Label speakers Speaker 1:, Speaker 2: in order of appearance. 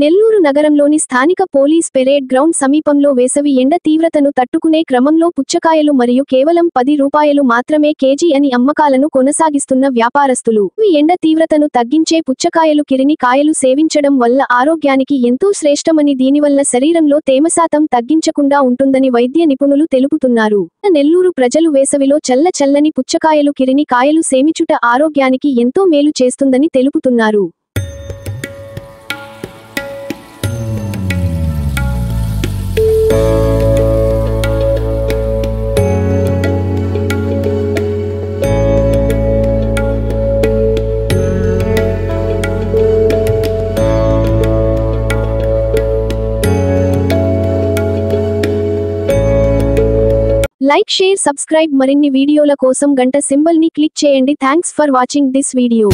Speaker 1: నెల్లూరు నగరంలోని స్థానిక police parade ground సమీపంలో వేసవి ఎండ తీవ్రతను తట్టుకునే క్రమంలో పుచ్చకాయలు మరియు కేవలం ₹10 మాత్రమే కేజీ అని అమ్మకాలను కొనసాగిస్తున్న వ్యాపారస్తులు. ఈ ఎండ తీవ్రతను తగ్గించే పుచ్చకాయలు కిరిని కాయలు సేవించడం వల్ల ఆరోగ్యానికి ఎంతో శ్రేష్టమని, దీనివల్ల శరీరంలో తేమ శాతం తగ్గించకుండా ఉంటుందని వైద్య నిపుణులు తెలుపుతున్నారు. నెల్లూరు ప్రజలు వేసవిలో చల్లని పుచ్చకాయలు కిరిని కాయలు సేమించుట ఆరోగ్యానికి ఎంతో మేలు చేస్తుందని తెలుపుతున్నారు. Like, share, subscribe. మరిన్ని వీడియోల కోసం గంట సింబల్ ని క్లిక్ చేయండి. Thanks for watching this video.